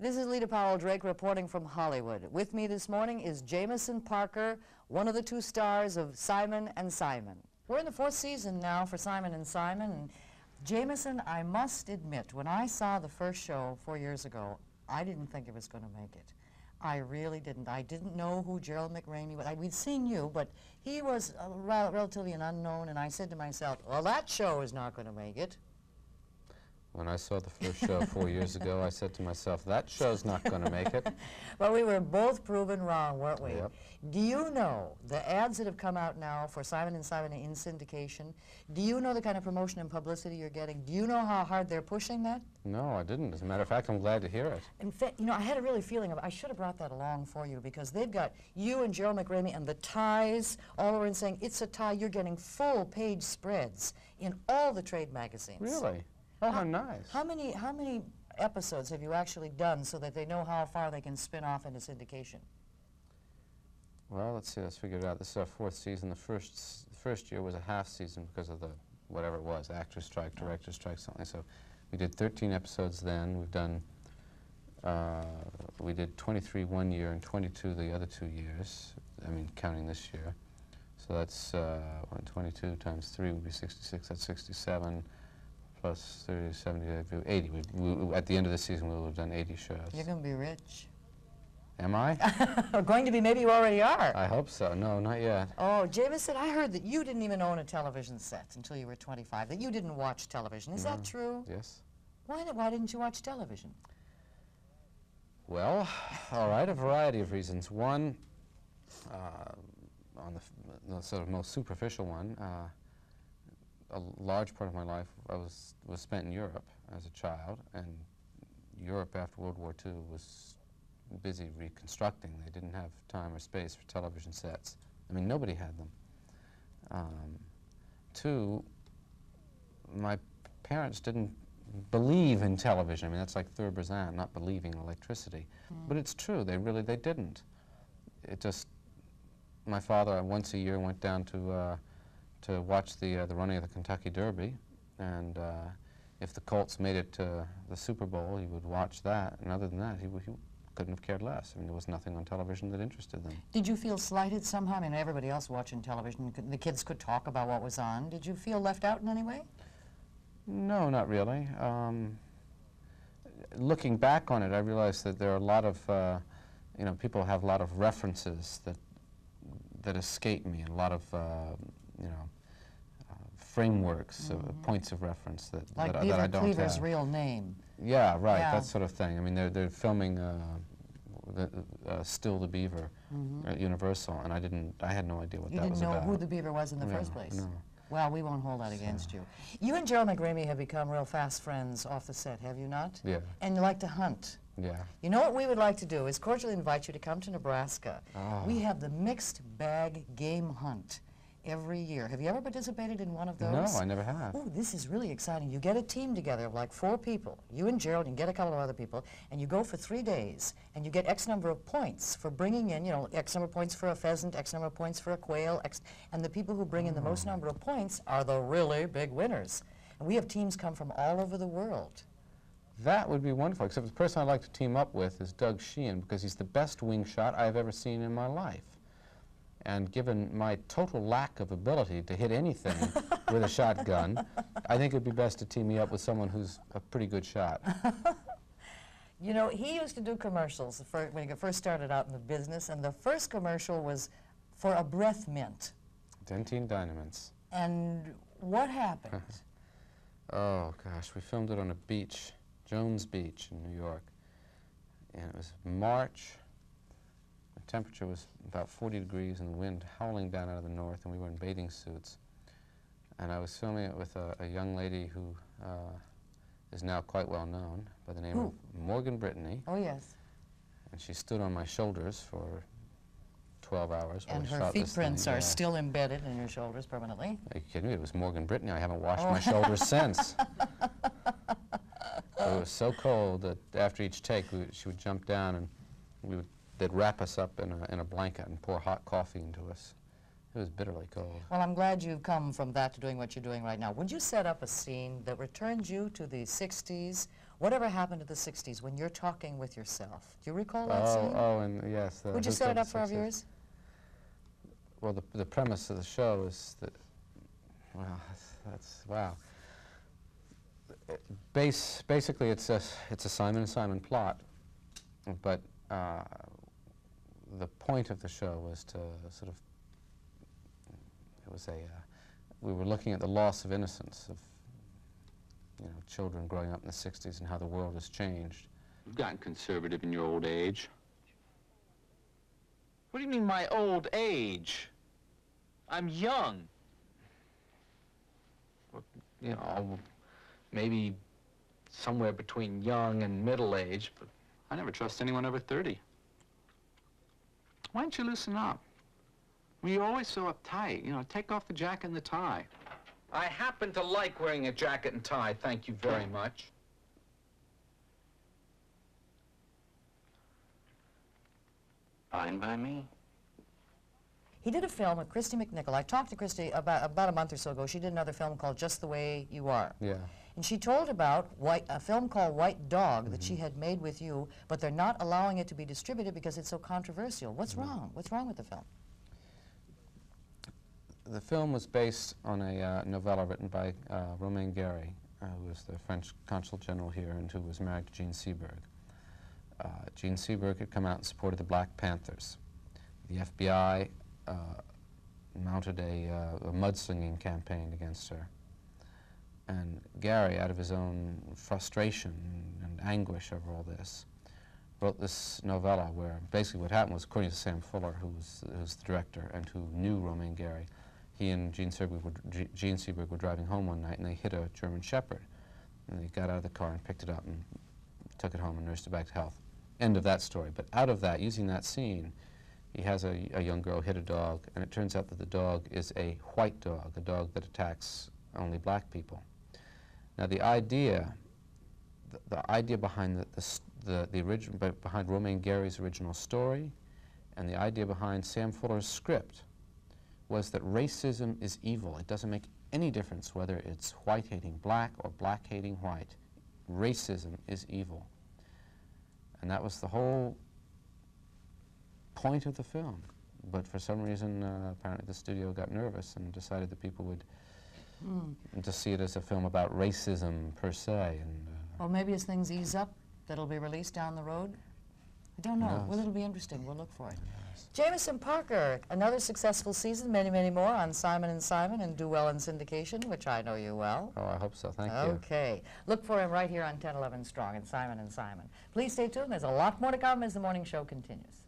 This is Leta Powell Drake reporting from Hollywood. With me this morning is Jameson Parker, one of the two stars of Simon and Simon. We're in the 4th season now for Simon and Simon. And Jameson, I must admit, when I saw the first show 4 years ago, I didn't think it was going to make it. I really didn't. I didn't know who Gerald McRaney was. We'd seen you, but he was relatively an unknown, and I said to myself, well, that show is not going to make it. When I saw the first show 4 years ago, I said to myself, that show's not going to make it. Well, we were both proven wrong, weren't we? Yep. Do you know the ads that have come out now for Simon and Simon in syndication? Do you know the kind of promotion and publicity you're getting? Do you know how hard they're pushing that? No, I didn't. As a matter of fact, I'm glad to hear it. In fact, you know, I had a really feeling of I should have brought that along for you, because they've got you and Gerald McRaney and the ties all over and saying, it's a tie. You're getting full page spreads in all the trade magazines. Really? Oh, how nice. How many episodes have you actually done so that they know how far they can spin off into syndication? Well, let's see, let's figure it out. This is our 4th season. The first year was a half season because of the, whatever it was, actor strike, director strike, something. So we did 13 episodes then. We've done, we did 23 one year and 22 the other 2 years. I mean, counting this year. So that's 22 times 3 would be 66, that's 67. Plus 30, 70, 80. At the end of the season, we will have done 80 shows. You're going to be rich. Am I? Going to be, maybe you already are. I hope so. No, not yet. Oh, Jameson, I heard that you didn't even own a television set until you were 25, that you didn't watch television. Is that true? Yes. Why didn't you watch television? Well, all right, a variety of reasons. One, on the sort of most superficial one, a large part of my life was spent in Europe as a child, and Europe after World War II was busy reconstructing. They didn't have time or space for television sets. I mean, nobody had them. Two, my parents didn't believe in television. I mean, that's like Thurber-Zan, not believing in electricity. But it's true, they didn't. It just, my father once a year went down to watch the running of the Kentucky Derby, and if the Colts made it to the Super Bowl, he would watch that, and other than that, he couldn't have cared less. I mean, there was nothing on television that interested them. Did you feel slighted somehow? I mean, everybody else watching television, the kids could talk about what was on. Did you feel left out in any way? No, not really. Looking back on it, I realized that there are a lot of, you know, people have a lot of references that escape me, and a lot of, you know, frameworks, points of reference that I don't have. Like Beaver Cleaver's real name. Yeah, right, that sort of thing. I mean, they're filming Still the Beaver at Universal, and I had no idea what that was about. You didn't know who the Beaver was in the first place? No. Well, we won't hold that against you. You and Gerald McRaney have become real fast friends off the set, have you not? Yeah. And you like to hunt. Yeah. You know what we would like to do is cordially invite you to come to Nebraska. Oh. We have the mixed bag game hunt every year. Have you ever participated in one of those? No, I never have. Oh, this is really exciting. You get a team together of like 4 people. You and Gerald, and get a couple of other people, and you go for 3 days, and you get X number of points for bringing in, you know, X number of points for a pheasant, X number of points for a quail, and the people who bring in the most number of points are the really big winners. And we have teams come from all over the world. That would be wonderful, except the person I'd like to team up with is Doug Sheehan, because he's the best wing shot I've ever seen in my life. And given my total lack of ability to hit anything with a shotgun, I think it would be best to team me up with someone who's a pretty good shot. You know, he used to do commercials when he first started out in the business, and the first commercial was for a breath mint. Dentine Dynaments. And what happened? Oh, gosh, we filmed it on a beach, Jones Beach in New York. And it was March. The temperature was about 40 degrees and the wind howling down out of the north, and we were in bathing suits. And I was filming it with a young lady who is now quite well known by the name of Morgan Brittany. Oh, yes. And she stood on my shoulders for 12 hours. And her feet prints are still embedded in your shoulders permanently. Are you kidding me? It was Morgan Brittany. I haven't washed my shoulders since. It was so cold that after each take, she would jump down and they'd wrap us up in a blanket and pour hot coffee into us. It was bitterly cold. Well, I'm glad you've come from that to doing what you're doing right now. Would you set up a scene that returns you to the 60s Whatever happened to the 60s when you're talking with yourself? Do you recall that scene? Oh, and yes. Would you set it up for our viewers? Well, the premise of the show is that, well, that's wow. Basically, it's a Simon and Simon plot, but the point of the show was to sort of, it was we were looking at the loss of innocence of, children growing up in the 60s and how the world has changed. You've gotten conservative in your old age. What do you mean, my old age? I'm young. Well, maybe somewhere between young and middle age, but I never trust anyone over 30. Why don't you loosen up? Well, you're always so uptight. Take off the jacket and the tie. I happen to like wearing a jacket and tie, thank you very much. Fine by me. He did a film with Christy McNichol. I talked to Christy about a month or so ago. She did another film called Just the Way You Are. Yeah. And she told about a film called White Dog that she had made with you, but they're not allowing it to be distributed because it's so controversial. What's wrong? What's wrong with the film? The film was based on a novella written by Romain Gary, who was the French consul general here and who was married to Jean Seberg. Jean Seberg had come out and supported the Black Panthers. The FBI mounted a mudslinging campaign against her. And Gary, out of his own frustration and anguish over all this, wrote this novella where basically what happened was, according to Sam Fuller, who was the director and who knew Romain Gary, he and Jean Seberg were driving home one night and they hit a German Shepherd. And they got out of the car and picked it up and took it home and nursed it back to health. End of that story. But out of that, using that scene, he has a young girl hit a dog, and it turns out that the dog is a white dog, a dog that attacks only black people. Now the idea behind behind Romain Gary's original story, and the idea behind Sam Fuller's script, was that racism is evil. It doesn't make any difference whether it's white hating black or black hating white. Racism is evil, and that was the whole point of the film. But for some reason, apparently the studio got nervous and decided that people would just see it as a film about racism per se. And well, maybe as things ease up, that'll be released down the road. I don't know. Well, it'll be interesting. We'll look for it. Yes. Jameson Parker, another successful season, many, many more on Simon & Simon and do well in syndication, which I know you well. Oh, I hope so. Thank you. Okay. Look for him right here on 1011 Strong and Simon & Simon. Please stay tuned. There's a lot more to come as the morning show continues.